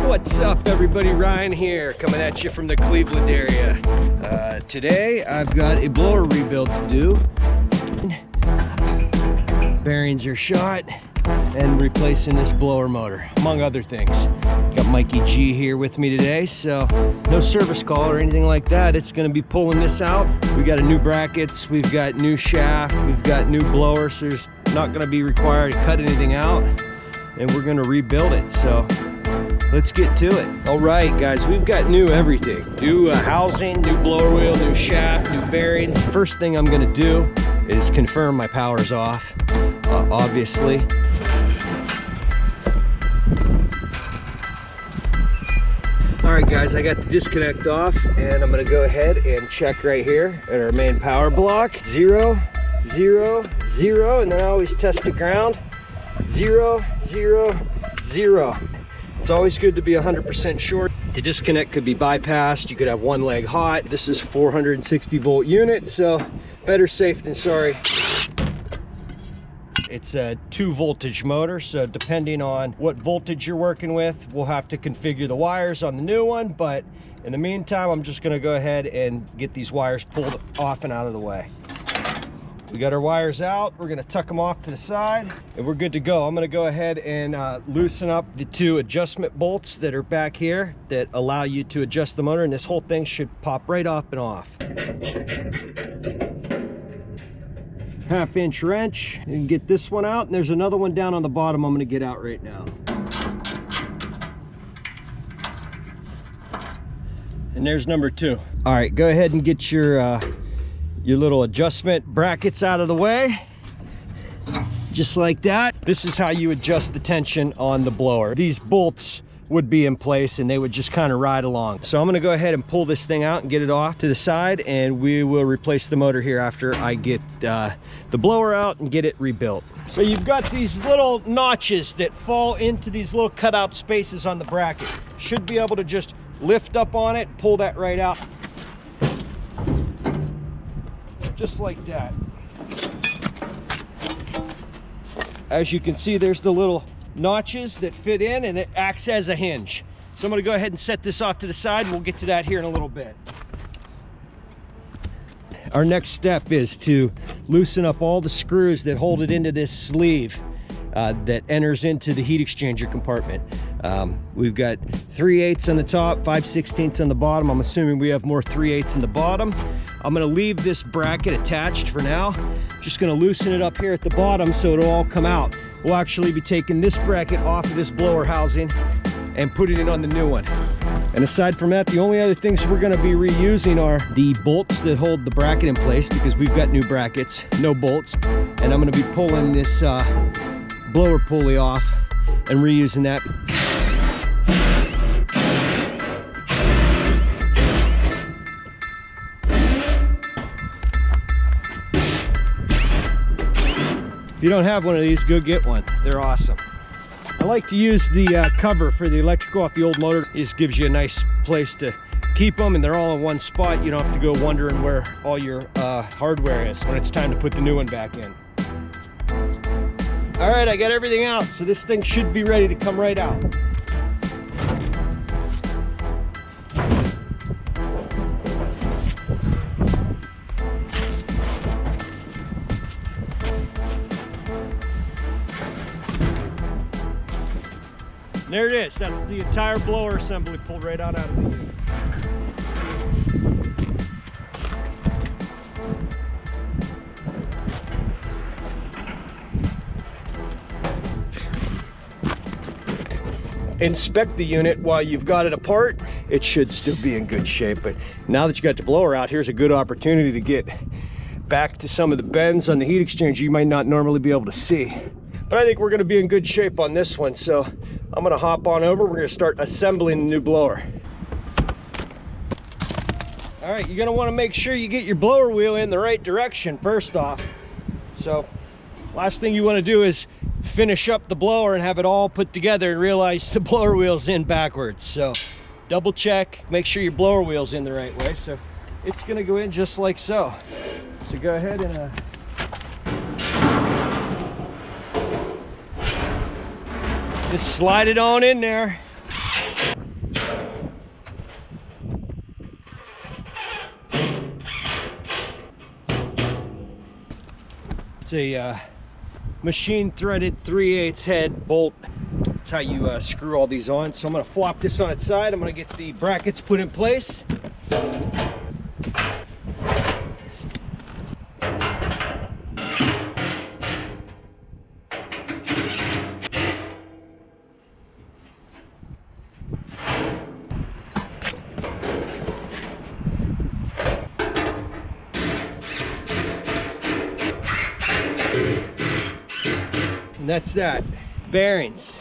What's up, everybody? Ryan here, coming at you from the Cleveland area. Today I've got a blower rebuild to do. Bearings are shot and replacing this blower motor, among other things. Got Mikey G here with me today, so no service call or anything like that. It's going to be pulling this out. We got a new brackets, we've got new shaft, we've got new blower, so there's not going to be required to cut anything out, and we're going to rebuild it. So let's get to it. All right, guys, we've got new everything. New housing, new blower wheel, new shaft, new bearings. First thing I'm gonna do is confirm my power's off, obviously. All right, guys, I got the disconnect off, and I'm gonna go ahead and check right here at our main power block. 0, 0, 0, and then I always test the ground. 0, 0, 0. It's always good to be 100% sure. The disconnect could be bypassed. You could have one leg hot. This is 460 volt unit, so better safe than sorry. It's a 2 voltage motor, so depending on what voltage you're working with, we'll have to configure the wires on the new one. But in the meantime, I'm just gonna go ahead and get these wires pulled off and out of the way. We got our wires out. We're gonna tuck them off to the side and we're good to go. I'm gonna go ahead and loosen up the 2 adjustment bolts that are back here that allow you to adjust the motor, and this whole thing should pop right up and off. 1/2 inch wrench, and get this one out, and there's another one down on the bottom I'm gonna get out right now. And there's number 2. All right, go ahead and get your little adjustment brackets out of the way, just like that. This is how you adjust the tension on the blower. These bolts would be in place and they would just kind of ride along. So I'm gonna go ahead and pull this thing out and get it off to the side, and we will replace the motor here after I get the blower out and get it rebuilt. So you've got these little notches that fall into these little cutout spaces on the bracket. Should be able to just lift up on it, pull that right out. Just like that. As you can see, there's the little notches that fit in, and it acts as a hinge. So I'm going to go ahead and set this off to the side, and we'll get to that here in a little bit. Our next step is to loosen up all the screws that hold it into this sleeve that enters into the heat exchanger compartment. We've got 3/8 on the top, 5/16 on the bottom. I'm assuming we have more 3/8 in the bottom. I'm gonna leave this bracket attached for now. Just gonna loosen it up here at the bottom so it'll all come out. We'll actually be taking this bracket off of this blower housing and putting it on the new one. And aside from that, the only other things we're gonna be reusing are the bolts that hold the bracket in place, because we've got new brackets, no bolts. And I'm gonna be pulling this blower pulley off and reusing that. If you don't have one of these, go get one. They're awesome. I like to use the cover for the electrical off the old motor. It just gives you a nice place to keep them, and they're all in one spot. You don't have to go wondering where all your hardware is when it's time to put the new one back in. All right, I got everything out, so this thing should be ready to come right out. There it is. That's the entire blower assembly pulled right out of the unit. Inspect the unit while you've got it apart. It should still be in good shape, but now that you got the blower out, here's a good opportunity to get back to some of the bends on the heat exchanger you might not normally be able to see. But I think we're going to be in good shape on this one, so I'm going to hop on over. We're going to start assembling the new blower. All right, you're going to want to make sure you get your blower wheel in the right direction first off. So last thing you want to do is finish up the blower and have it all put together and realize the blower wheel's in backwards. So double check, make sure your blower wheel's in the right way. So it's going to go in just like so. So go ahead and just slide it on in there. It's a machine threaded 3/8 head bolt. That's how you screw all these on. So I'm going to flop this on its side. I'm going to get the brackets put in place. And that's that. Bearings.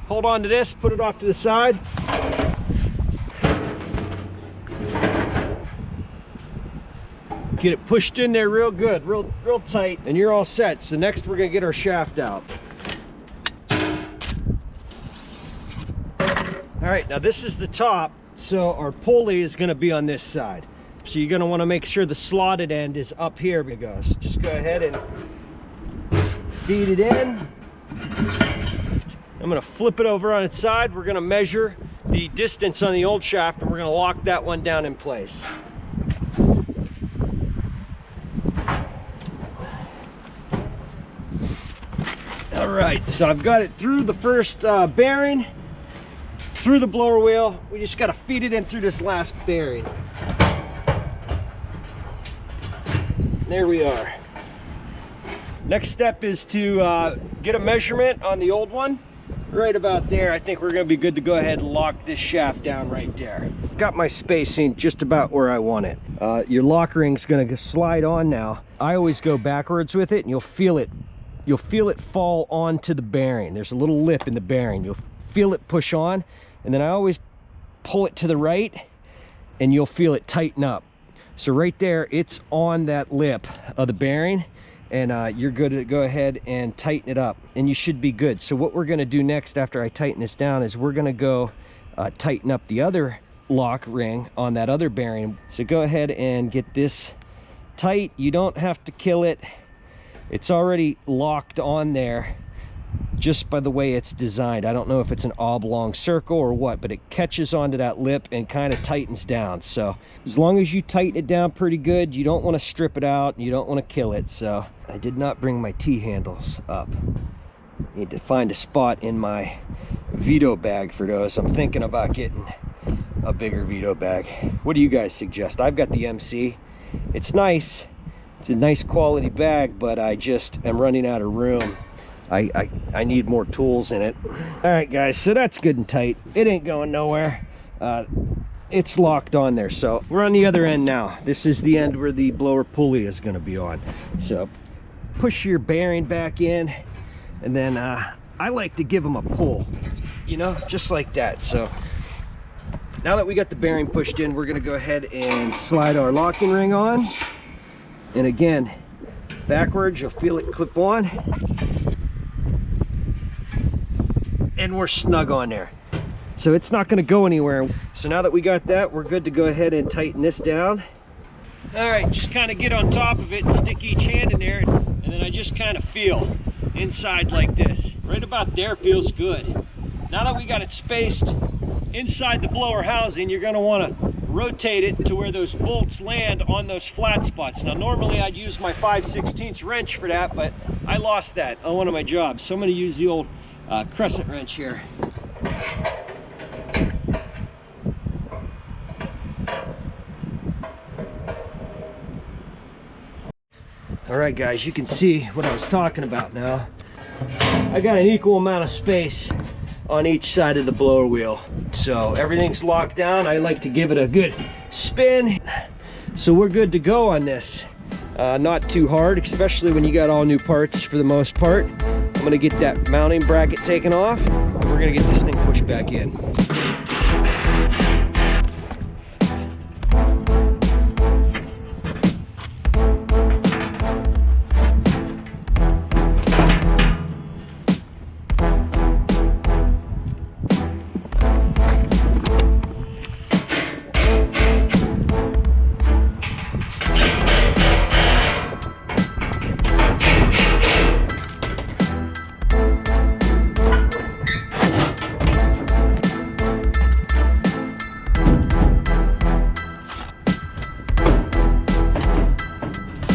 Hold on to this, put it off to the side. Get it pushed in there real good, real tight, and you're all set. So next we're gonna get our shaft out. All right, now this is the top. So our pulley is going to be on this side. So you're going to want to make sure the slotted end is up here. Because just go ahead and feed it in. I'm going to flip it over on its side. We're going to measure the distance on the old shaft, and we're going to lock that one down in place. All right, so I've got it through the first bearing. Through the blower wheel. We just got to feed it in through this last bearing. There we are. Next step is to get a measurement on the old one. Right about there. I think we're going to be good to go ahead and lock this shaft down right there. Got my spacing just about where I want it. Your lock ring's going to slide on now. I always go backwards with it, and you'll feel it. You'll feel it fall onto the bearing. There's a little lip in the bearing. You'll feel it push on. And then I always pull it to the right, and you'll feel it tighten up. So right there, it's on that lip of the bearing, and you're good to go ahead and tighten it up, and you should be good. So what we're gonna do next after I tighten this down is we're gonna go tighten up the other lock ring on that other bearing. So go ahead and get this tight. You don't have to kill it. It's already locked on there just by the way it's designed. I don't know if it's an oblong circle or what, but it catches onto that lip and kind of tightens down. So as long as you tighten it down pretty good, you don't want to strip it out, you don't want to kill it. So I did not bring my T-handles up. Need to find a spot in my Vito bag for those. I'm thinking about getting a bigger Vito bag. What do you guys suggest? I've got the MC. It's nice. It's a nice quality bag, but I just am running out of room. I need more tools in it. All right, guys, so that's good and tight. It ain't going nowhere. It's locked on there. So we're on the other end now. This is the end where the blower pulley is going to be on. So push your bearing back in, and then I like to give them a pull, you know, just like that. So now that we got the bearing pushed in, we're going to go ahead and slide our locking ring on. And again, backwards, you'll feel it clip on. And we're snug on there. So it's not going to go anywhere. So now that we got that, we're good to go ahead and tighten this down. All right, just kind of get on top of it and stick each hand in there, and then I just kind of feel inside like this. Right about there feels good. Now that we got it spaced inside the blower housing, you're going to want to rotate it to where those bolts land on those flat spots. Now normally I'd use my 5/16 wrench for that, but I lost that on one of my jobs. So I'm going to use the old crescent wrench here. All right, guys, you can see what I was talking about now. I got an equal amount of space on each side of the blower wheel, so everything's locked down. I like to give it a good spin, so we're good to go on this. Not too hard, especially when you got all new parts for the most part. I'm gonna get that mounting bracket taken off, and we're gonna get this thing pushed back in.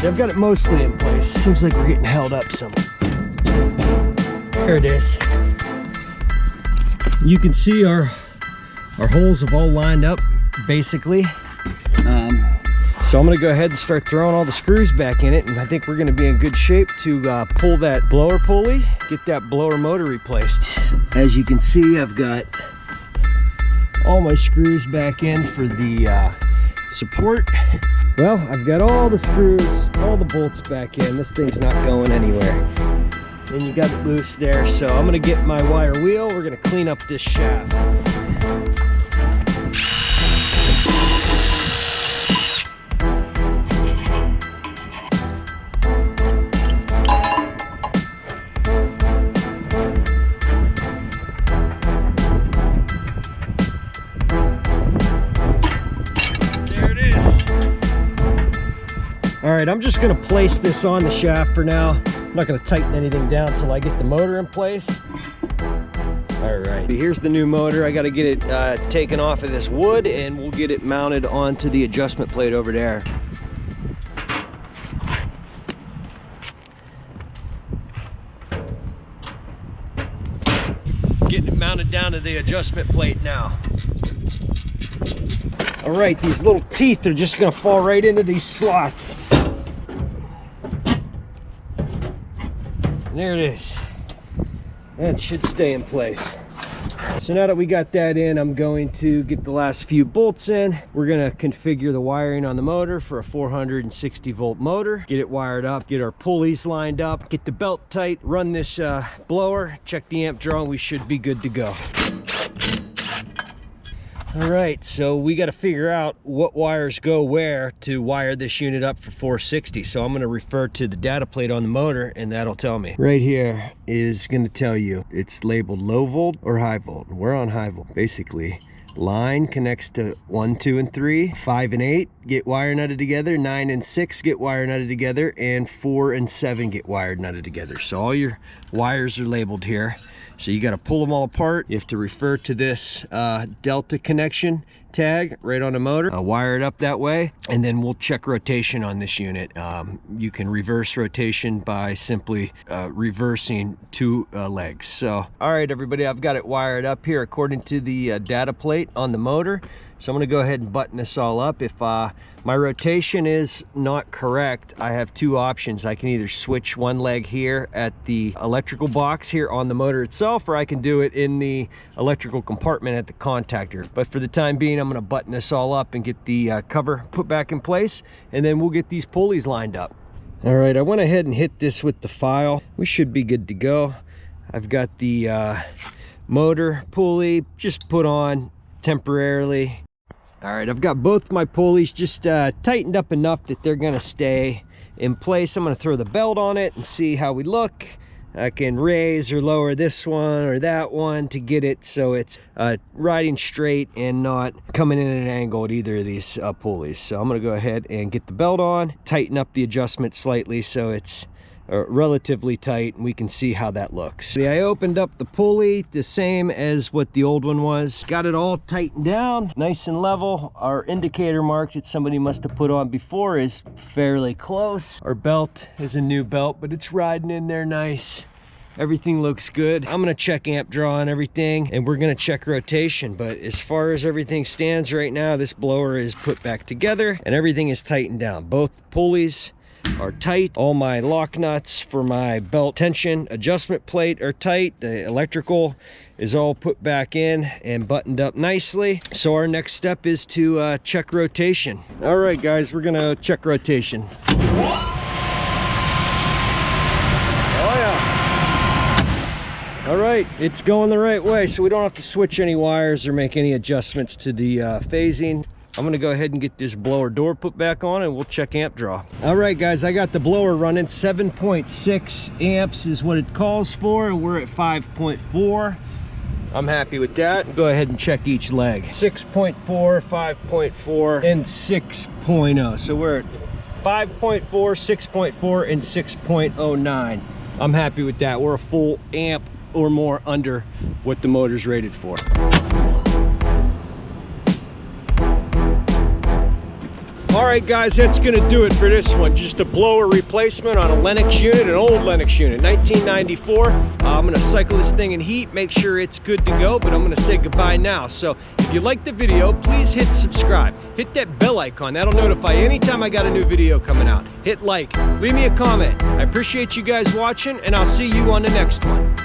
I've got it mostly in place. Seems like we're getting held up some. There it is. You can see our holes have all lined up basically. So I'm gonna go ahead and start throwing all the screws back in it, and I think we're gonna be in good shape to pull that blower pulley, get that blower motor replaced. As you can see, I've got all my screws back in for the support. Well, I've got all the screws, all the bolts back in. This thing's not going anywhere. And you got it loose there, so I'm gonna get my wire wheel. We're gonna clean up this shaft. All right, I'm just gonna place this on the shaft for now. I'm not gonna tighten anything down until I get the motor in place. All right, here's the new motor. I gotta get it taken off of this wood, and we'll get it mounted onto the adjustment plate over there. Getting it mounted down to the adjustment plate now. All right, these little teeth are just gonna fall right into these slots. And there it is. That should stay in place. So now that we got that in, I'm going to get the last few bolts in. We're gonna configure the wiring on the motor for a 460 volt motor, get it wired up, get our pulleys lined up, get the belt tight, run this blower, check the amp draw, and we should be good to go. All right, so we got to figure out what wires go where to wire this unit up for 460. So I'm going to refer to the data plate on the motor, and that'll tell me. Right here is going to tell you it's labeled low volt or high volt. We're on high volt. Basically, line connects to 1, 2, and 3. 5 and 8 get wire nutted together. 9 and 6 get wire nutted together, and 4 and 7 get wired nutted together. So all your wires are labeled here. So you got to pull them all apart. You have to refer to this delta connection tag right on the motor, wire it up that way, and then we'll check rotation on this unit. You can reverse rotation by simply reversing 2 legs. So, all right, everybody, I've got it wired up here according to the data plate on the motor. So I'm gonna go ahead and button this all up. If my rotation is not correct, I have 2 options. I can either switch one leg here at the electrical box here on the motor itself, or I can do it in the electrical compartment at the contactor. But for the time being, I'm gonna button this all up and get the cover put back in place, and then we'll get these pulleys lined up. All right, I went ahead and hit this with the file. We should be good to go. I've got the motor pulley just put on temporarily. All right, I've got both my pulleys just tightened up enough that they're gonna stay in place. I'm gonna throw the belt on it and see how we look. I can raise or lower this one or that one to get it so it's riding straight and not coming in at an angle at either of these pulleys. So I'm gonna go ahead and get the belt on, tighten up the adjustment slightly so it's relatively tight, and we can see how that looks. See, I opened up the pulley the same as what the old one was. Got it all tightened down, nice and level. Our indicator mark that somebody must have put on before is fairly close. Our belt is a new belt, but it's riding in there nice. Everything looks good. I'm gonna check amp draw and everything, and we're gonna check rotation. But as far as everything stands right now, this blower is put back together and everything is tightened down. Both pulleys are tight. All my lock nuts for my belt tension adjustment plate are tight. The electrical is all put back in and buttoned up nicely. So our next step is to check rotation. All right, guys, we're gonna check rotation. Oh yeah. All right, it's going the right way, so we don't have to switch any wires or make any adjustments to the phasing. I'm gonna go ahead and get this blower door put back on, and we'll check amp draw. All right, guys, I got the blower running. 7.6 amps is what it calls for, and we're at 5.4. I'm happy with that. Go ahead and check each leg. 6.4, 5.4, and 6.0. So we're at 5.4, 6.4, and 6.09. I'm happy with that. We're a full amp or more under what the motor's rated for. All right, guys, that's gonna do it for this one. Just a blower replacement on a Lennox unit, an old Lennox unit, 1994. I'm gonna cycle this thing in heat, make sure it's good to go, but I'm gonna say goodbye now. So if you liked the video, please hit subscribe. Hit that bell icon. That'll notify you anytime I got a new video coming out. Hit like, leave me a comment. I appreciate you guys watching, and I'll see you on the next one.